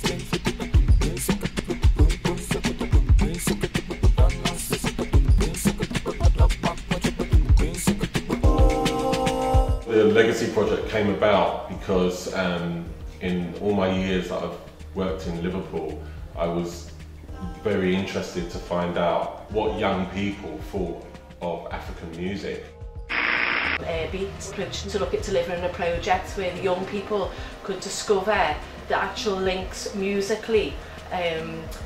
The Legacy project came about because in all my years that I've worked in Liverpool, I was very interested to find out what young people thought of African music. To look at delivering a project where the young people could discover the actual links musically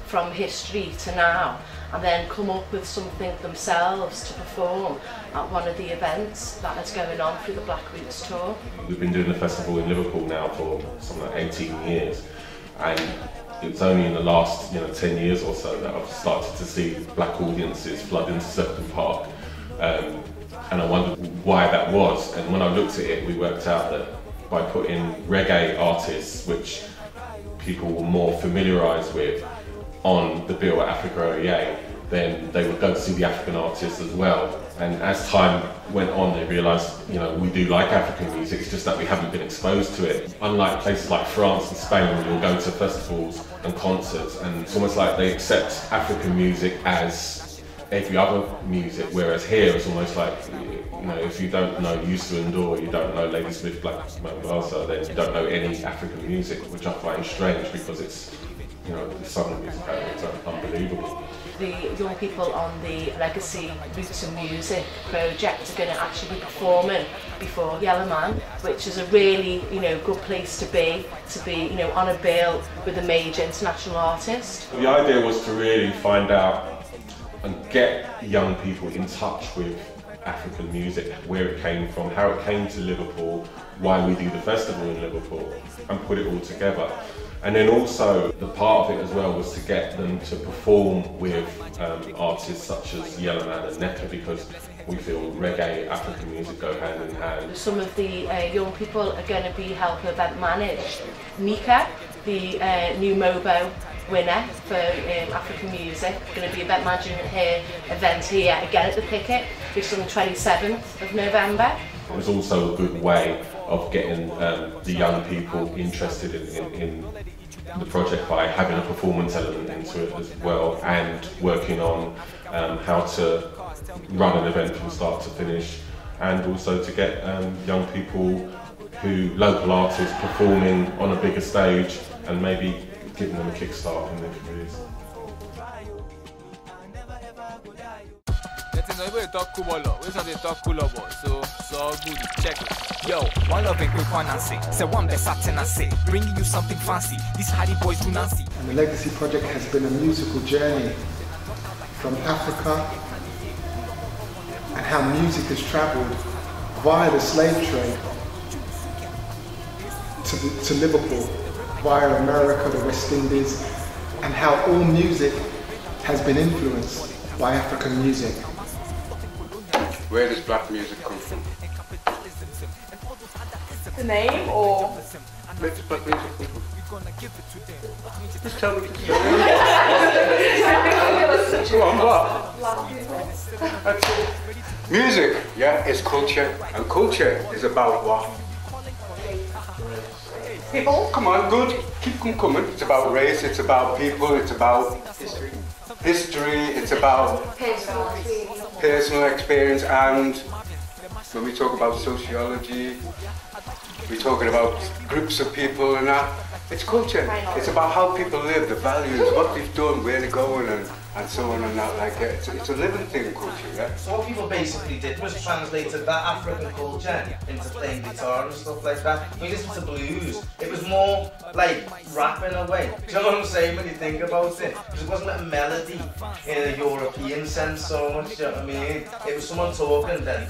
from history to now, and then come up with something themselves to perform at one of the events that is going on through the Black Roots tour. We've been doing the festival in Liverpool now for something like 18 years, and it's only in the last 10 years or so that I've started to see black audiences flood into Surfton Park. And I wondered why that was, and when I looked at it, we worked out that by putting reggae artists, which people were more familiarised with, on the bill at Africa OEA, then they would go to see the African artists as well. And as time went on, they realised, we do like African music, it's just that we haven't been exposed to it. Unlike places like France and Spain, where you'll go to festivals and concerts, and it's almost like they accept African music as every other music, whereas here it's almost like, if you don't know Youssou N'Dour, you don't know Lady Smith Black Mambazo, then you don't know any African music, which I find strange because it's, the southern music is unbelievable. The young people on the Legacy Roots and Music project are going to actually be performing before Yellow Man, which is a really good place to be on a bill with a major international artist. The idea was to really find out and get young people in touch with African music, where it came from, how it came to Liverpool, why we do the festival in Liverpool, and put it all together. And then also, the part of it as well was to get them to perform with artists such as Yellow Man and Neka, because we feel reggae, African music go hand in hand. Some of the young people are going to be helping event manage. Mika, the new Mobo winner for African music, going to be event managing her event here again at the Picket, which is on the 27th of November. It was also a good way of getting the young people interested in the project by having a performance element into it as well, and working on how to run an event from start to finish, and also to get young people local artists performing on a bigger stage and maybe giving them a kickstart in their careers. Check it. Yo, one love and quick one and say one best satin and say, bringing you something fancy. These Hardy boys do Nancy. And the Legacy project has been a musical journey from Africa, and how music has travelled via the slave trade to Liverpool, via America, the West Indies, and how all music has been influenced by African music. Where does black music come from? The name, or? Where does black music come from? Just tell me. Come on, what? Music, yeah, is culture, and culture is about what? People? Come on, good. Keep them coming. It's about race, it's about people, it's about history, it's about personal experience, and when we talk about sociology, we're talking about groups of people and that. It's culture. It's about how people live, the values, what they've done, where they're going, and so on and that. Like it's a living thing, culture. Yeah. So what people basically did was translated that African culture into playing guitar and stuff like that. We listened to blues. It was more like rap in a way. Do you know what I'm saying when you think about it? Because it wasn't a melody in a European sense so much. Do you know what I mean? It was someone talking then,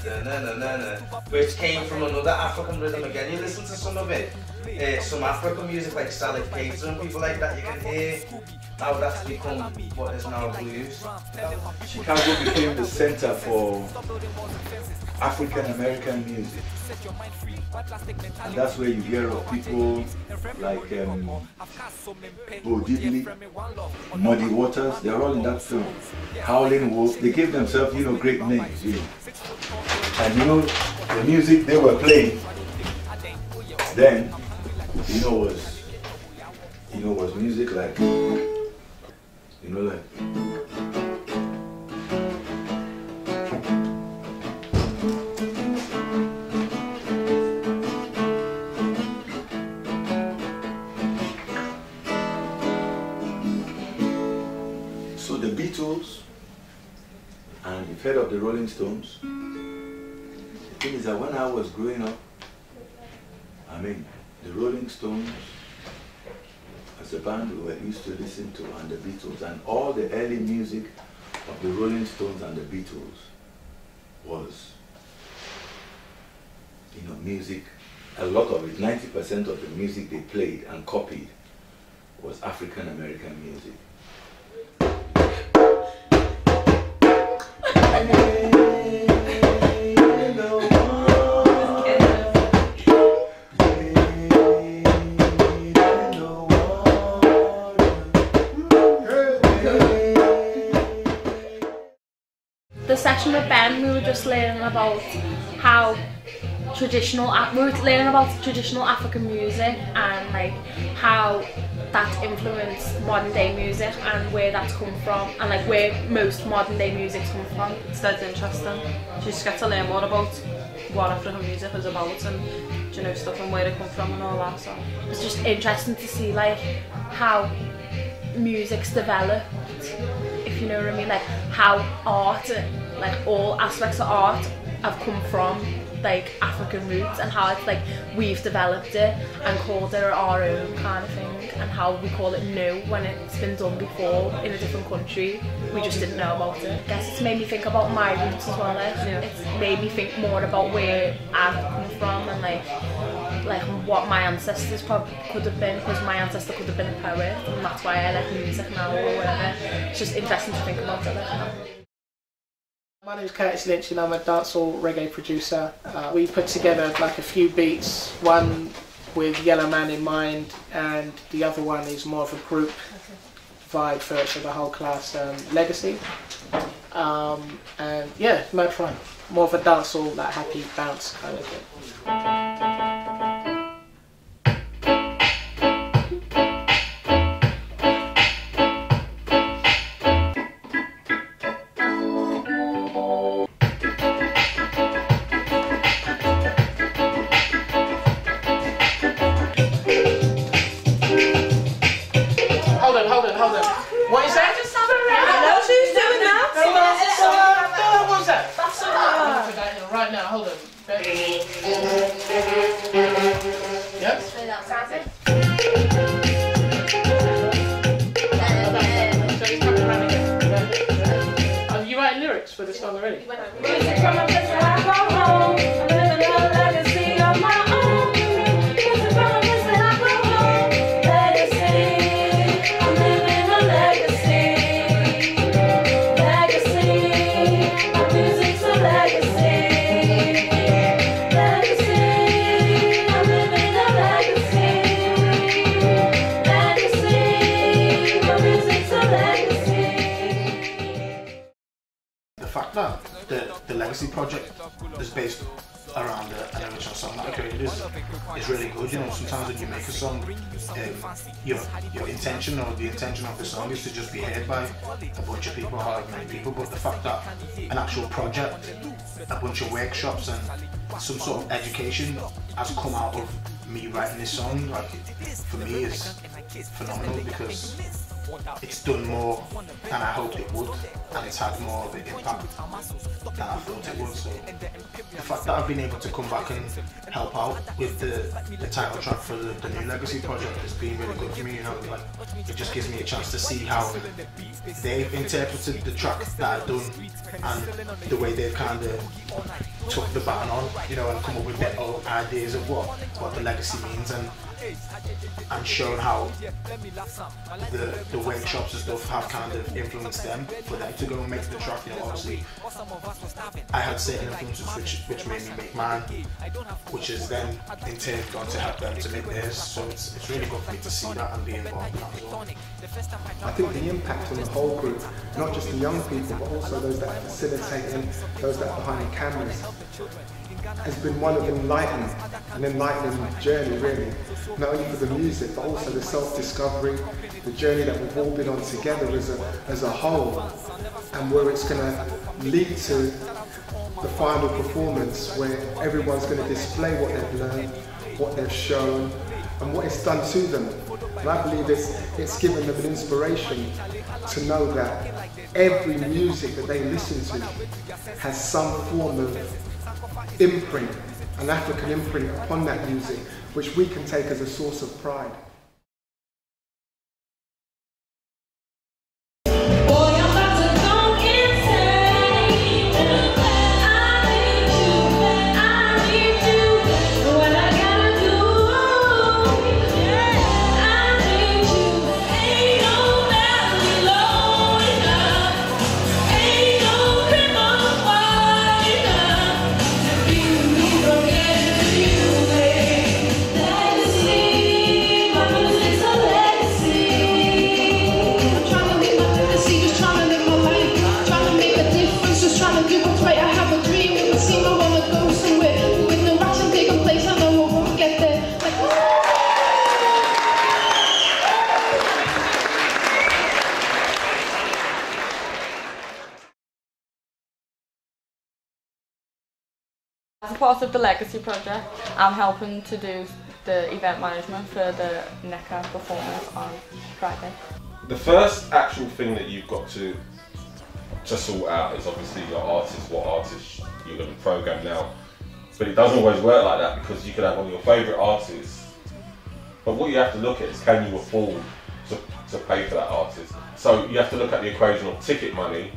which came from another African rhythm again. You listen to some of it. Some African music like Salif Keita and people like that, you can hear how that's become what is now blues. Chicago became the center for African American music, and that's where you hear of people like Bo Diddley, Muddy Waters. They're all in that film. Howlin' Wolf. They gave themselves, great names, And the music they were playing then, was, you know, was music like, you know, like. So the Beatles, and you've heard of the Rolling Stones. The thing is that when I was growing up, I mean, the Rolling Stones, as a band we were used to listen to, and the Beatles, and all the early music of the Rolling Stones and the Beatles was, you know, music, a lot of it, 90% of the music they played and copied was African American music. The session with Ben, we were just learning about how traditional African music and like how that influenced modern day music and where that's come from and like where most modern day music's come from. It's dead interesting. You just get to learn more about what African music is about and, you know, stuff and where it comes from and all that. So it's just interesting to see like how music's developed, if you know what I mean, like how art, like all aspects of art have come from like African roots and how it's like we've developed it and called it our own kind of thing, and how we call it new when it's been done before in a different country. We just didn't know about it. I guess it's made me think about my roots as well. Like, it's made me think more about where I've come from and like what my ancestors probably could have been, because my ancestor could have been a poet and that's why I like music now or whatever. It's just interesting to think about it. My name is Curtis Lynch and I'm a dancehall reggae producer. We put together like a few beats, one with Yellow Man in mind and the other one is more of a group vibe for the whole class, Legacy. And yeah, no fun. More of a dancehall, like happy bounce kind of thing. Hold on. What is that? Just No, she's doing that. What's that? Right now, hold on. Yep. Are you writing lyrics for this song already? Music from a place where I go home. I'm living a legacy of my own. Music from a place where I go home. Legacy. I'm living a legacy. Legacy. My music's a legacy. Legacy. I'm living a legacy. Legacy. My music's a legacy. The fact that the Legacy project is based around an original song that I created is really good. You know, sometimes when you make a song, your intention or the intention of the song is to just be heard by a bunch of people, however many people, but the fact that an actual project, a bunch of workshops and some sort of education has come out of me writing this song, like, for me is phenomenal, because it's done more than I hoped it would, and it's had more of an impact than I thought it would. So the fact that I've been able to come back and help out with the title track for the new Legacy project has been really good for me. You know, like, it just gives me a chance to see how they've interpreted the track that I've done and the way they've kind of took the baton on, you know, and come up with their own ideas of what the legacy means, and shown how the workshops and stuff have kind of influenced them for them to go and make the track. You know, obviously I had certain influences which made me make mine, which is then in turn gone to help them to make theirs. So it's really good for me to see that and be involved in that as well. I think the impact on the whole group, not just the young people, but also those that are facilitating, those that are behind the cameras, has been one of an enlightening journey really, not only for the music but also the self-discovery, the journey that we've all been on together as a whole, and where it's going to lead to the final performance where everyone's going to display what they've learned, what they've shown, and what it's done to them. And I believe it's given them an inspiration to know that every music that they listen to has some form of imprint, an African imprint upon that music, which we can take as a source of pride. As a part of the Legacy project, I'm helping to do the event management for the NECA performance on Friday. The first actual thing that you've got to sort out is obviously your artist, what artist you're going to program now. But it doesn't always work like that, because you could have one of your favourite artists, but what you have to look at is, can you afford to pay for that artist? So you have to look at the equation of ticket money,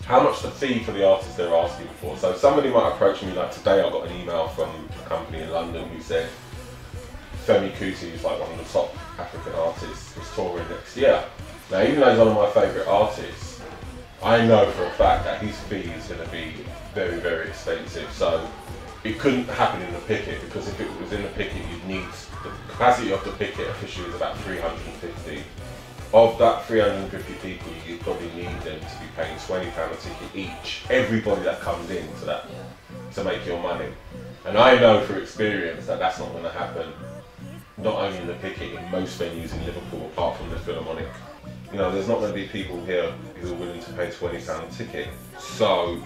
how much the fee for the artist they're asking for. So somebody might approach me, like today I got an email from a company in London who said Femi Kuti is like one of the top African artists, is touring next year. Now even though he's one of my favourite artists, I know for a fact that his fee is going to be very, very expensive. So it couldn't happen in the picket, because if it was in the picket you'd need, the capacity of the picket officially is about 350. Of that 350 people, you probably need them to be paying £20 a ticket each, everybody that comes in to that, to make your money. And I know for experience that that's not going to happen, not only in the picket, in most venues in Liverpool, apart from the Philharmonic. You know, there's not going to be people here who are willing to pay £20 a ticket. So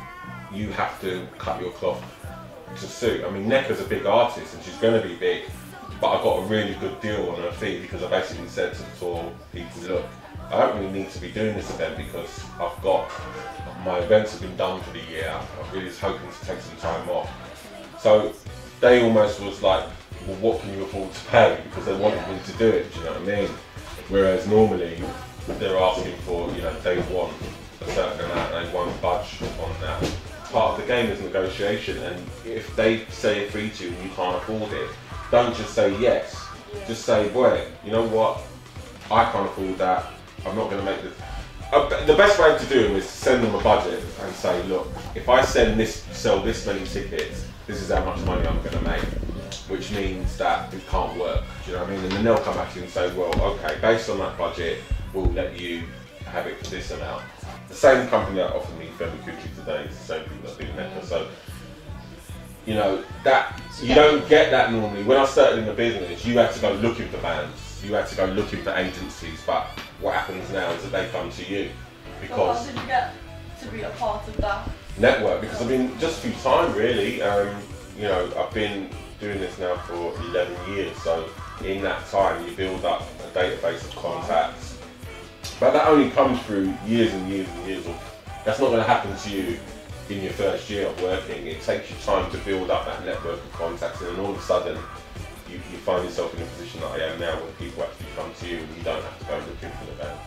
you have to cut your cloth to suit. I mean, NECA's a big artist and she's going to be big, but I got a really good deal on her fee, because I basically said to the tour people, look, I don't really need to be doing this event because my events have been done for the year. I really was hoping to take some time off. So they almost was like, well, what can you afford to pay? Because they wanted me to do it, do you know what I mean? Whereas normally they're asking for, you know, they want a certain amount and they won't budge on that. Part of the game is negotiation, and if they say a fee to you and you can't afford it, don't just say yes. Just say, boy, you know what? I can't afford that. I'm not going to make this. The best way to do it is to send them a budget and say, look, if I sell this many tickets, this is how much money I'm going to make, which means that it can't work. Do you know what I mean? And then they'll come back to you and say, well, okay, based on that budget, we'll let you have it for this amount. The same company that offered me Femi Kuti today is the same people that do NECA. So, you know, that you don't get that normally. When I started in the business, you had to go looking for bands, you had to go looking for agencies, but what happens now is that they come to you. Because how did you get to be a part of that network? Because I've been just through time really. You know, I've been doing this now for 11 years, so in that time you build up a database of contacts. But that only comes through years and years and years of, that's not going to happen to you in your first year of working. It takes you time to build up that network of contacts, and then all of a sudden you find yourself in a position that I am now, where people actually come to you and you don't have to go looking for the band.